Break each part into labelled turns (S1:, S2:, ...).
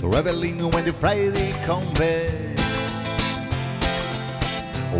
S1: Traveling when the Friday come back.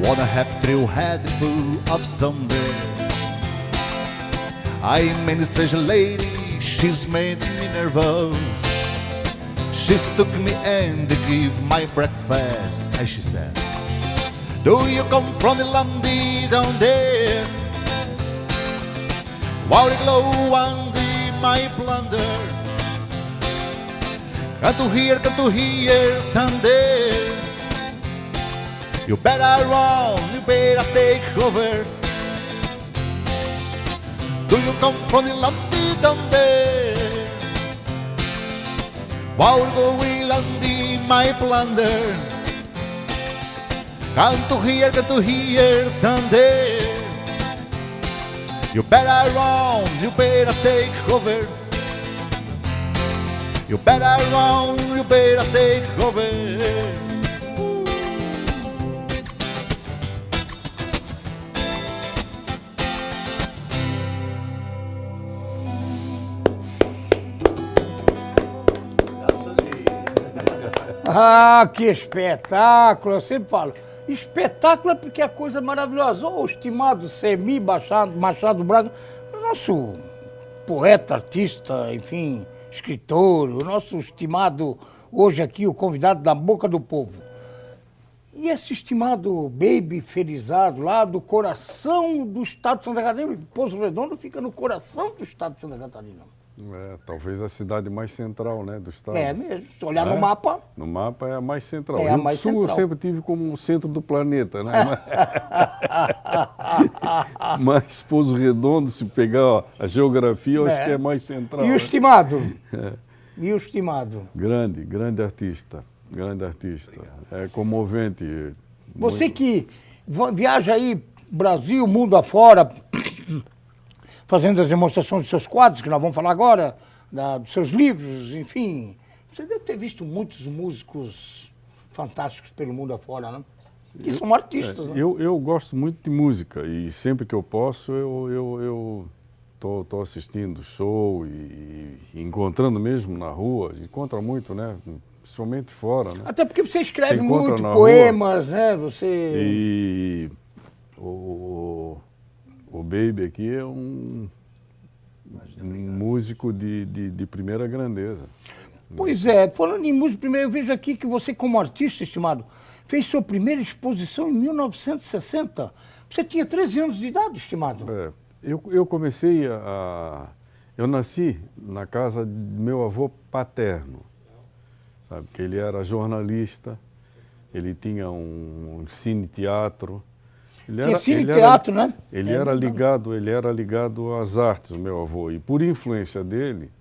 S1: Wanna have trailhead full of Sunday. I met a strange lady, she's made me nervous. She took me and gave my breakfast, and she said, do you come from the land down there? While the glow and my plunder. Can't you hear thunder? You better run, you better take cover. Do you come from the land down there? While the wheel and my plunder. Can't you hear thunder? You better run, you better take cover. You better run, you better take cover.
S2: Ah, que espetáculo! Eu sempre falo, espetáculo é porque é coisa maravilhosa. O estimado Semi Machado Braga, nosso poeta, artista, enfim, escritor, o nosso estimado, hoje aqui, o convidado da Boca do Povo. E esse estimado Baby Felizardo, lá do coração do estado de Santa Catarina, Poço Redondo fica no coração do estado de Santa Catarina.
S3: Talvez a cidade mais central, né, do estado.
S2: É mesmo, se olhar no mapa...
S3: No mapa é a mais central.
S2: É a mais
S3: Sul
S2: central.
S3: eu sempre tive como o centro do planeta, né? Mas Poço Redondo, se pegar a geografia, eu acho que é mais central.
S2: E o estimado? E o estimado?
S3: Grande artista, grande artista. É comovente.
S2: Você que viaja aí, Brasil, mundo afora, fazendo as demonstrações dos seus quadros, que nós vamos falar agora, dos seus livros, enfim. Você deve ter visto muitos músicos fantásticos pelo mundo afora, né? Que são artistas, né?
S3: Eu gosto muito de música e sempre que eu posso, eu tô assistindo show e encontrando mesmo na rua. Encontra muito, né? Principalmente fora, né?
S2: Até porque você escreve
S3: Você encontra
S2: muito
S3: na
S2: poemas, né? Você...
S3: E o Baby aqui é um músico de primeira grandeza.
S2: Pois é, falando em música, primeiro eu vejo aqui que você, como artista, estimado, fez sua primeira exposição em 1960. Você tinha 13 anos de idade, estimado.
S3: Eu comecei eu nasci na casa do meu avô paterno, sabe? Que ele era jornalista, ele tinha um cine-teatro.
S2: Tinha cine-teatro, né?
S3: Ele era ligado às artes, o meu avô. E por influência dele,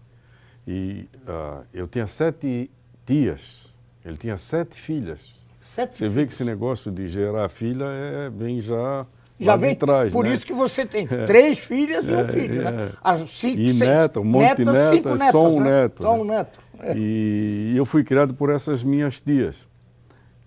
S3: eu tinha 7 tias, ele tinha 7 filhas. Você vê que esse negócio de gerar filha vem já
S2: vem
S3: de trás,
S2: por
S3: né?
S2: isso que você tem 3 filhas e um filho, né?
S3: E neto, um monte de netas,
S2: 5 netas,
S3: só um
S2: né?
S3: neto.
S2: Só um neto.
S3: E eu fui criado por essas minhas tias.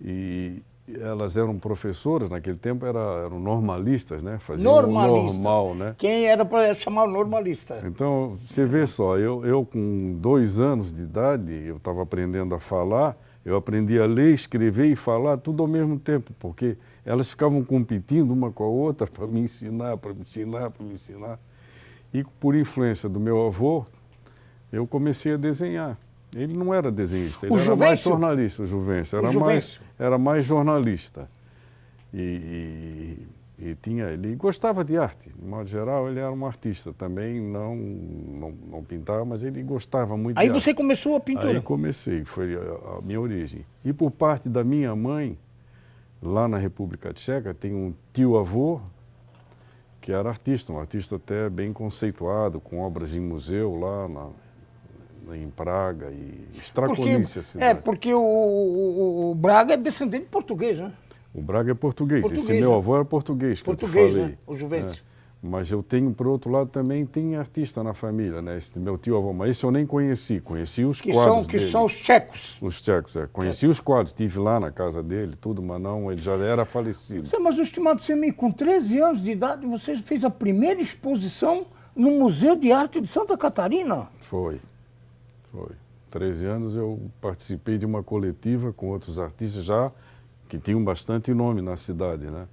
S3: E elas eram professoras, naquele tempo eram normalistas, né? Faziam o normal, né?
S2: Quem era para chamar o normalista?
S3: Então, você vê só, eu com 2 anos de idade, eu estava aprendendo a falar, eu aprendi a ler, escrever e falar tudo ao mesmo tempo, porque elas ficavam competindo uma com a outra para me ensinar. E por influência do meu avô, eu comecei a desenhar. Ele não era desenhista, ele era mais jornalista, o Juvencio. Era mais jornalista. Ele gostava de arte, de modo geral, ele era um artista também, não pintava, mas ele gostava muito de arte.
S2: Aí você começou a pintura?
S3: Aí comecei, foi a minha origem. E por parte da minha mãe, lá na República Tcheca, tem um tio-avô que era artista, um artista até bem conceituado, com obras em museu lá em Praga e Strakonice, a cidade.
S2: Porque o Braga é descendente de português, né?
S3: O Braga é português. Esse meu avô era português, que eu te falei.
S2: Né? O Juvencio.
S3: Mas eu tenho, por outro lado, também tem artista na família, né? Esse meu tio-avô, mas esse eu nem conheci os quadros dele.
S2: Que são os tchecos.
S3: Os tchecos, Conheci os quadros, estive lá na casa dele, tudo, mas não, ele já era falecido.
S2: Mas o estimado Semi, com 13 anos de idade, você fez a primeira exposição no Museu de Arte de Santa Catarina?
S3: Foi. 13 anos, eu participei de uma coletiva com outros artistas já que tinham bastante nome na cidade, né?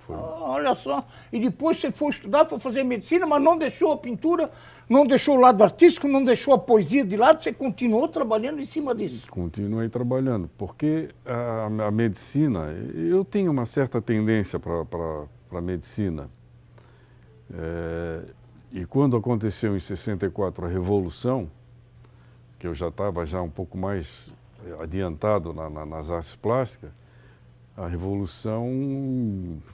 S2: Olha só, e depois você foi estudar, foi fazer medicina, mas não deixou a pintura, não deixou o lado artístico, não deixou a poesia de lado, você continuou trabalhando em cima disso.
S3: Continuei trabalhando, porque a medicina, eu tenho uma certa tendência para a medicina. E quando aconteceu em 64 a Revolução, que eu já estava um pouco mais adiantado nas artes plásticas, a Revolução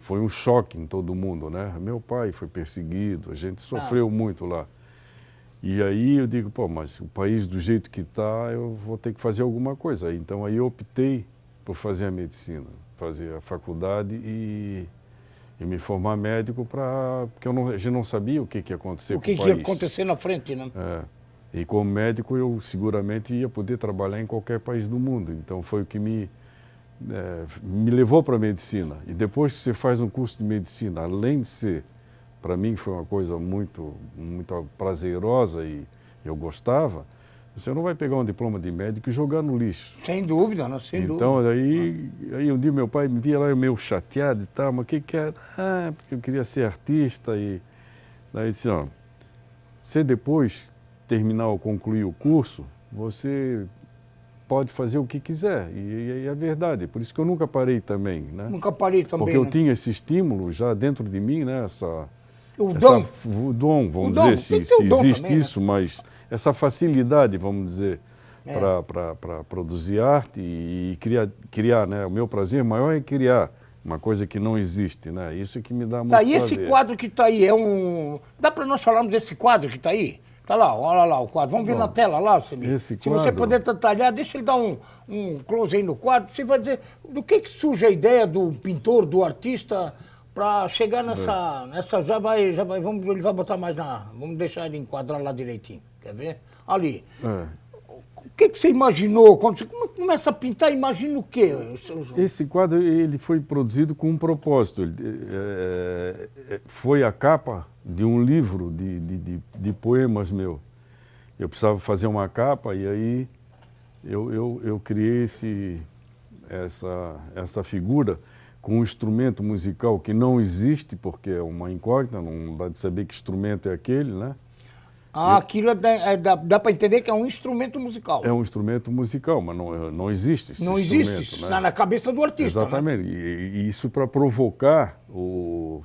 S3: foi um choque em todo mundo, né? Meu pai foi perseguido, a gente sofreu muito lá. E aí eu digo, pô, mas o país do jeito que está, eu vou ter que fazer alguma coisa. Então aí eu optei por fazer a medicina, fazer a faculdade e me formar médico porque a gente não sabia o que ia acontecer com o país.
S2: O que ia acontecer na frente, né?
S3: E como médico eu seguramente ia poder trabalhar em qualquer país do mundo. Então foi o que me levou para a medicina. E depois que você faz um curso de medicina, além de ser, para mim foi uma coisa muito prazerosa e eu gostava, você não vai pegar um diploma de médico e jogar no lixo.
S2: Sem dúvida, não, sem dúvida.
S3: Então, aí um dia meu pai me via lá, eu meio chateado e tal, mas o que era? Porque eu queria ser artista. E daí disse, ó, você depois terminar ou concluir o curso, você pode fazer o que quiser. E é verdade, por isso que eu nunca parei também, né?
S2: Nunca parei também,
S3: porque eu
S2: né?
S3: tinha esse estímulo já dentro de mim, né?
S2: O dom,
S3: vamos
S2: dom,
S3: dizer,
S2: tem
S3: se
S2: o dom
S3: existe
S2: também, né?
S3: isso, mas essa facilidade, vamos dizer, para produzir arte e criar, né? O meu prazer maior é criar uma coisa que não existe, né? Isso é que me dá muito prazer.
S2: E esse quadro que está aí, dá para nós falarmos desse quadro que está aí? Tá lá, olha lá o quadro. Vamos ver na tela lá, Semir. Se você puder detalhar, deixa ele dar um close aí no quadro. Você vai dizer do que surge a ideia do pintor, do artista, para chegar nessa já vai, ele vai botar mais vamos deixar ele enquadrar lá direitinho. Quer ver? Ali. O que você imaginou? Quando você começa a pintar, imagina o quê?
S3: Esse quadro ele foi produzido com um propósito. Foi a capa de um livro de poemas meu. Eu precisava fazer uma capa e aí eu criei essa figura com um instrumento musical que não existe, porque é uma incógnita, não dá de saber que instrumento é aquele, né?
S2: Aquilo dá para entender que é um instrumento musical.
S3: É um instrumento musical, mas não existe esse
S2: não
S3: instrumento.
S2: Não existe, está na cabeça do artista.
S3: Exatamente,
S2: né?
S3: E isso para provocar o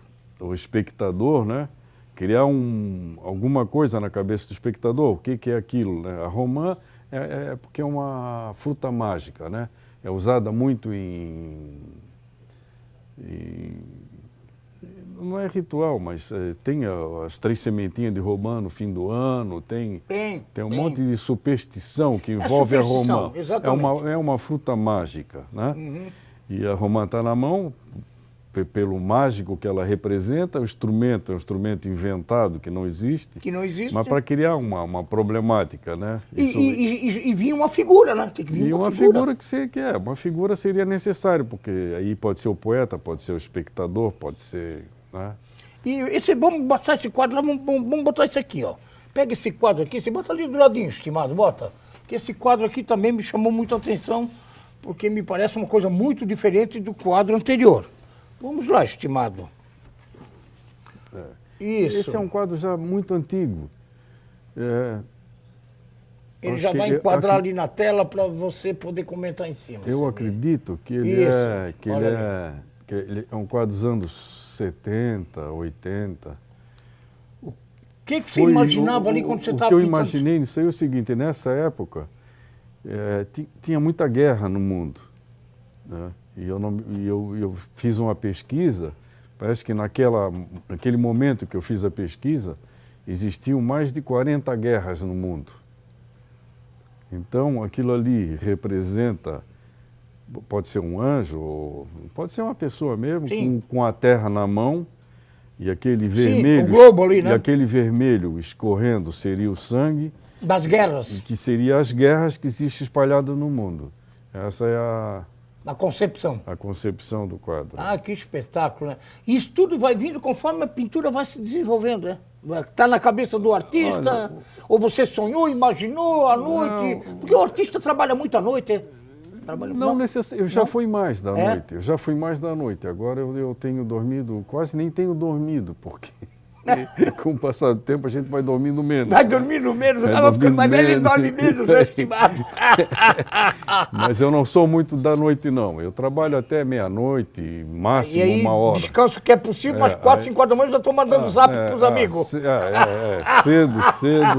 S3: espectador, né? Criar alguma coisa na cabeça do espectador. O que é aquilo, né? A romã porque é uma fruta mágica, né? É usada muito não é ritual, mas tem as 3 sementinhas de romã no fim do ano, tem um monte de superstição que envolve a romã.
S2: Exatamente.
S3: É uma fruta mágica, né? E a romã está na mão, pelo mágico que ela representa, o instrumento é um instrumento inventado que não existe. Mas para criar uma problemática, né?
S2: E vinha uma figura, né?
S3: E uma figura uma figura seria necessária, porque aí pode ser o poeta, pode ser o espectador, pode ser... Né?
S2: Vamos botar esse quadro lá, vamos botar esse aqui, ó. Pega esse quadro aqui, você bota ali do ladinho, estimado, bota. Que esse quadro aqui também me chamou muita atenção, porque me parece uma coisa muito diferente do quadro anterior. Vamos lá, estimado. Isso.
S3: Esse é um quadro já muito antigo.
S2: Ele já vai enquadrar ali na tela para você poder comentar em cima.
S3: Eu acredito que ele é um quadro dos anos 70, 80.
S2: O que você imaginava ali quando você estava pintando?
S3: O que eu imaginei nisso aí é o seguinte, nessa época tinha muita guerra no mundo, né? E eu fiz uma pesquisa, parece que naquele momento que eu fiz a pesquisa, existiam mais de 40 guerras no mundo. Então, aquilo ali representa, pode ser um anjo, pode ser uma pessoa mesmo, com a terra na mão, e aquele vermelho,
S2: o globo ali, né?
S3: E aquele vermelho escorrendo seria o sangue.
S2: Das guerras.
S3: Que seria as guerras que existem espalhadas no mundo. Essa é
S2: a concepção.
S3: A concepção do quadro.
S2: Que espetáculo, né? E isso tudo vai vindo conforme a pintura vai se desenvolvendo, né? Está na cabeça do artista? Ou você sonhou, imaginou à noite? Porque o artista trabalha muito à noite, é?
S3: Não necessariamente, eu já fui mais da
S2: É?
S3: noite, eu já fui mais da noite. Agora eu tenho dormido, quase nem tenho dormido, porque com o passar do tempo a gente vai dormindo menos.
S2: Vai dormindo menos, o
S3: Vai
S2: cara vai ficando mais
S3: dormindo
S2: velho, ele dorme menos, né, estimado?
S3: Mas eu não sou muito da noite, não. Eu trabalho até meia-noite,
S2: E
S3: máximo
S2: aí,
S3: uma hora.
S2: descanso que é possível, mas 4, 5 horas da manhã já estou mandando zap pros amigos.
S3: Cedo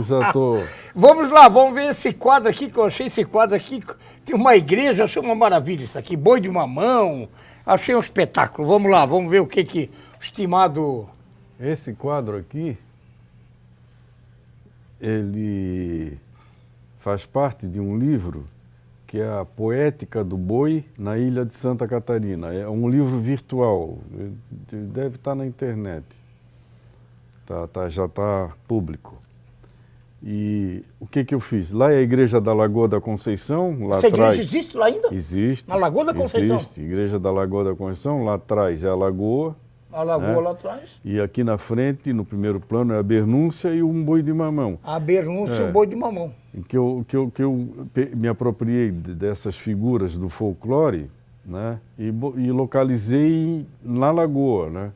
S3: já estou...
S2: Vamos lá, vamos ver esse quadro aqui, que eu achei esse quadro aqui. Tem uma igreja, achei uma maravilha isso aqui. Boi de mamão, achei um espetáculo. Vamos lá, vamos ver o que o estimado...
S3: Esse quadro aqui, ele faz parte de um livro que é a Poética do Boi na Ilha de Santa Catarina. É um livro virtual, deve estar na internet, já está público. E o que eu fiz? Lá é a Igreja da Lagoa da Conceição, lá
S2: Essa
S3: atrás...
S2: igreja existe lá ainda?
S3: Existe.
S2: Na Lagoa da Conceição?
S3: Existe, Igreja da Lagoa da Conceição, lá atrás é a Lagoa.
S2: A lagoa lá atrás.
S3: E aqui na frente, no primeiro plano, é a Bernúncia e um boi de mamão.
S2: A Bernúcia e o boi de mamão.
S3: Que eu me apropriei dessas figuras do folclore, né? E localizei na Lagoa, né?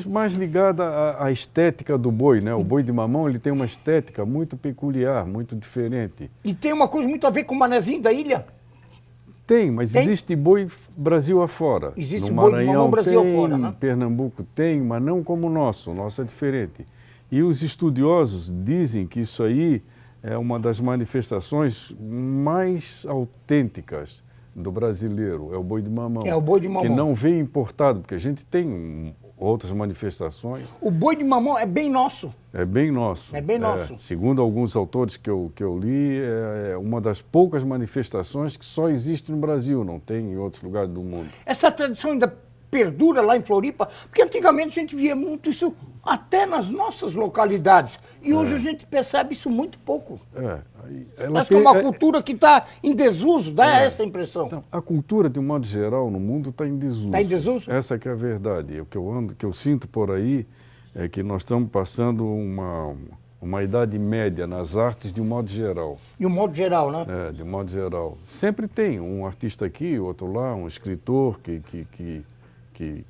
S3: Mais ligada à estética do boi, né? O boi de mamão ele tem uma estética muito peculiar, muito diferente.
S2: E tem uma coisa muito a ver com o manezinho da ilha?
S3: Tem, mas existe boi Brasil afora.
S2: Existe
S3: no
S2: boi de
S3: Maranhão
S2: mamão Brasil
S3: tem,
S2: afora, né?
S3: Pernambuco tem, mas não como o nosso é diferente. E os estudiosos dizem que isso aí é uma das manifestações mais autênticas do brasileiro, é o boi de mamão.
S2: É o boi de mamão.
S3: Que não vem importado, porque a gente tem outras manifestações.
S2: O boi de mamão é bem nosso.
S3: É bem nosso.
S2: É bem nosso.
S3: Segundo alguns autores que eu li, é uma das poucas manifestações que só existe no Brasil, não tem em outros lugares do mundo.
S2: Essa tradição ainda perdura lá em Floripa, porque antigamente a gente via muito isso até nas nossas localidades. E hoje a gente percebe isso muito pouco. Parece que é uma cultura que está em desuso, dá essa impressão.
S3: Então, a cultura, de um modo geral, no mundo está em desuso.
S2: Está em desuso?
S3: Essa que é a verdade. O que eu sinto por aí é que nós estamos passando uma idade média nas artes de um modo geral.
S2: De um modo geral, né?
S3: De um modo geral. Sempre tem um artista aqui, outro lá, um escritor que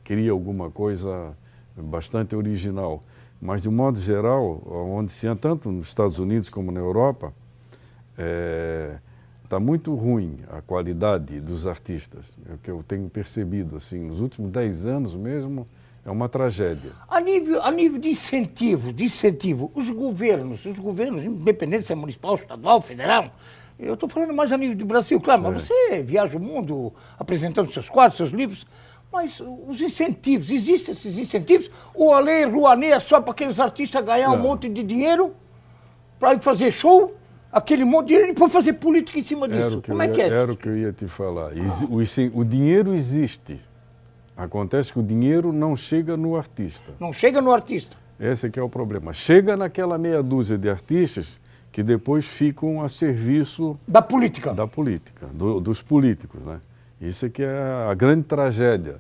S3: cria alguma coisa bastante original. Mas, de um modo geral, onde se anda, tanto nos Estados Unidos como na Europa, está muito ruim a qualidade dos artistas. É o que eu tenho percebido, assim, nos últimos 10 anos mesmo, é uma tragédia.
S2: A nível de incentivo, os governos, independente se é municipal, estadual, federal, eu estou falando mais a nível do Brasil, claro, mas você viaja o mundo apresentando seus quadros, seus livros, mas os incentivos, existem esses incentivos? Ou a Lei Rouanet é só para aqueles artistas ganhar um monte de dinheiro para ir fazer show, aquele monte de dinheiro e depois fazer política em cima disso? Como é que é isso?
S3: Era o que eu ia te falar. O dinheiro existe. Acontece que o dinheiro não chega no artista.
S2: Não chega no artista.
S3: Esse é que é o problema. Chega naquela meia dúzia de artistas que depois ficam a serviço
S2: da política.
S3: Dos políticos, né? Isso é que é a grande tragédia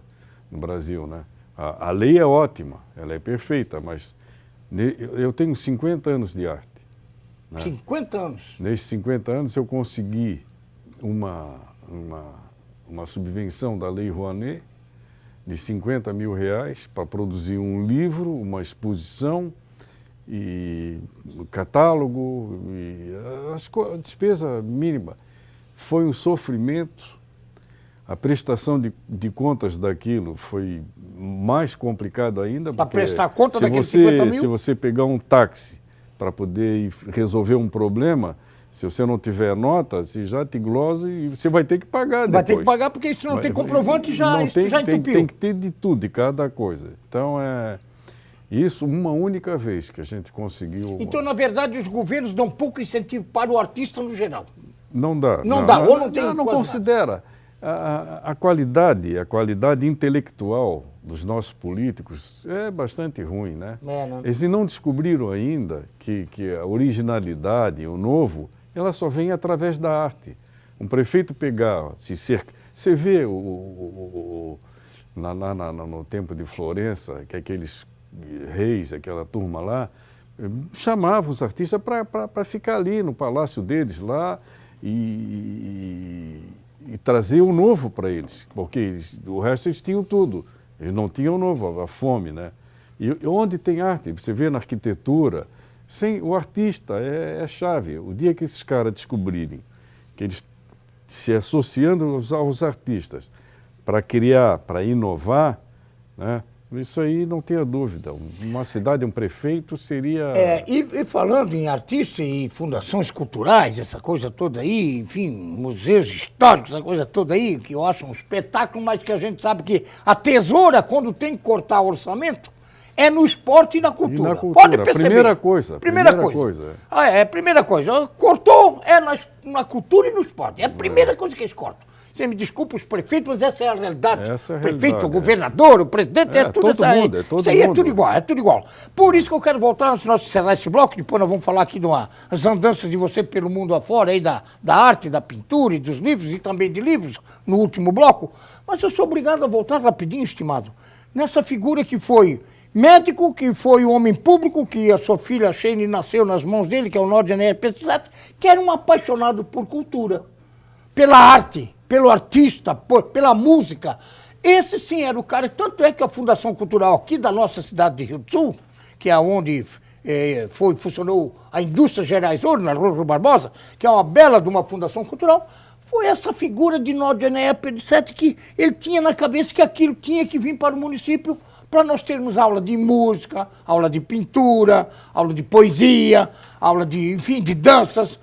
S3: no Brasil, né? A lei é ótima, ela é perfeita, mas eu tenho 50 anos de arte. Né?
S2: 50 anos?
S3: Nesses 50 anos eu consegui uma subvenção da Lei Rouanet de R$50 mil para produzir um livro, uma exposição e catálogo e a despesa mínima. Foi um sofrimento. A prestação de contas daquilo foi mais complicado ainda.
S2: Para prestar conta daqueles 50 mil?
S3: Se você pegar um táxi para poder resolver um problema, se você não tiver nota, você já te glosa e você vai ter que pagar depois.
S2: Vai ter que pagar porque se não tem comprovante, já entupiu.
S3: Tem que ter de tudo, de cada coisa. Então, isso uma única vez que a gente conseguiu...
S2: Então, na verdade, os governos dão pouco incentivo para o artista no geral.
S3: Não dá.
S2: Não dá, ou não tem...
S3: Não considera. A qualidade intelectual dos nossos políticos é bastante ruim, né? Eles não descobriram ainda que a originalidade, o novo, ela só vem através da arte. Um prefeito pegar, você vê no tempo de Florença, que aqueles Reis, aquela turma lá, chamava os artistas para ficar ali no palácio deles lá e trazer o novo para eles, porque o resto eles tinham tudo, eles não tinham o novo, a fome, né? E onde tem arte, você vê na arquitetura, sem o artista é chave. O dia que esses caras descobrirem que eles se associando aos artistas para criar, para inovar, né? Isso aí não tenha dúvida. Uma cidade, um prefeito seria...
S2: E falando em artistas e fundações culturais, essa coisa toda aí, enfim, museus históricos, essa coisa toda aí, que eu acho um espetáculo, mas que a gente sabe que a tesoura, quando tem que cortar orçamento, é no esporte e na cultura.
S3: E na cultura.
S2: Pode perceber.
S3: Primeira coisa.
S2: Primeira coisa. Primeira coisa. Cortou é na cultura e no esporte. É a primeira coisa que eles cortam. Você me desculpa os prefeitos, mas essa é a realidade.
S3: Essa é a
S2: Prefeito,
S3: realidade,
S2: o governador, o presidente, é tudo
S3: todo
S2: essa aí.
S3: mundo, é todo
S2: Isso aí é
S3: mundo.
S2: tudo igual, é tudo igual. Por isso que eu quero voltar, antes de nós encerrar esse bloco, depois nós vamos falar aqui das andanças de você pelo mundo afora, aí da arte, da pintura e dos livros, e também de livros, no último bloco. Mas eu sou obrigado a voltar rapidinho, estimado, nessa figura que foi médico, que foi um homem público, que a sua filha Shane nasceu nas mãos dele, que é o Nod Enéas Pessotti, que era um apaixonado por cultura, pela arte, pelo artista, pela música. Esse sim era o cara, tanto é que a Fundação Cultural aqui da nossa cidade de Rio do Sul, que é onde funcionou a Indústria Gerais Ouro, na Rua Rui Barbosa, que é uma bela de uma fundação cultural, foi essa figura de Nod Enéas Pessotti que ele tinha na cabeça que aquilo tinha que vir para o município para nós termos aula de música, aula de pintura, aula de poesia, aula de, enfim, de danças.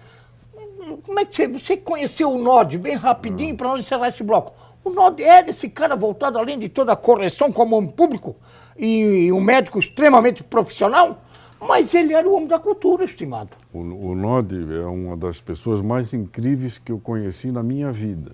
S2: Como é que você conheceu o Nod bem rapidinho para nós encerrar esse bloco? O Nod era esse cara voltado, além de toda a correção como homem público e um médico extremamente profissional, mas ele era o homem da cultura, estimado.
S3: O Nod é uma das pessoas mais incríveis que eu conheci na minha vida.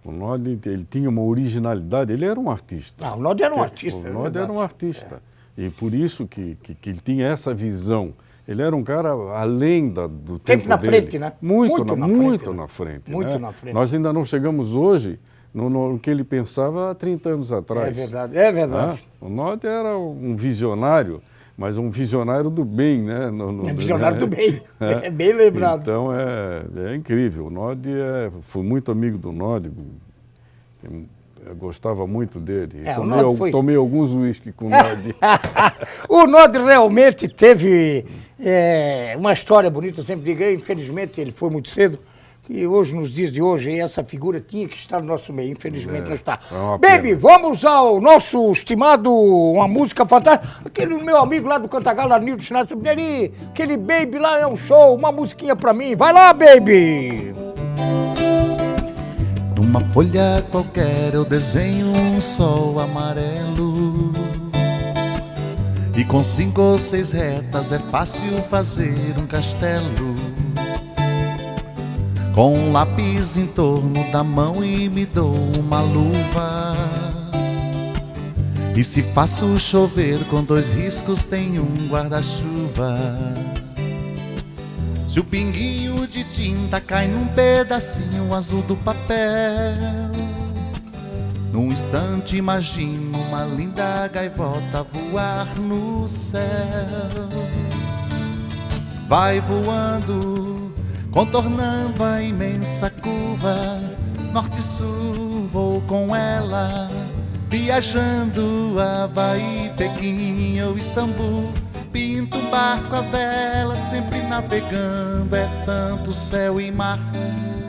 S3: O Nod, ele tinha uma originalidade, ele era um artista.
S2: O Nod era um artista.
S3: O Nod era um artista. E por isso que ele tinha essa visão. Ele era um cara além do tempo
S2: na
S3: dele.
S2: frente, né?
S3: Muito na frente.
S2: Muito
S3: né?
S2: na frente.
S3: Nós ainda não chegamos hoje no que ele pensava há 30 anos atrás.
S2: É verdade, é verdade.
S3: O Nod era um visionário, mas um visionário do bem, né?
S2: Visionário do bem, é bem lembrado.
S3: Então é incrível. O Nod, fui muito amigo do Nod, eu gostava muito dele. Tomei alguns uísques com o Nod.
S2: O Nod realmente teve uma história bonita, eu sempre digo, infelizmente ele foi muito cedo. E hoje, nos dias de hoje, essa figura tinha que estar no nosso meio, infelizmente não está. Baby, vamos ao nosso estimado, uma música fantástica. Aquele meu amigo lá do Cantagalo, Arnildo Chinado, aquele Baby lá é um show, uma musiquinha pra mim. Vai lá, Baby!
S1: Numa folha qualquer eu desenho um sol amarelo, e com 5 ou 6 retas é fácil fazer um castelo. Com um lápis em torno da mão e me dou uma luva, e se faço chover com 2 riscos tem um guarda-chuva. Se o pinguinho de tinta cai num pedacinho azul do papel, num instante imagino uma linda gaivota voar no céu. Vai voando, contornando a imensa curva, norte e sul vou com ela, viajando Havaí, Pequim ou Istambul. Pinto um barco à vela, sempre navegando, é tanto céu e mar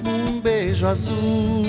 S1: num beijo azul.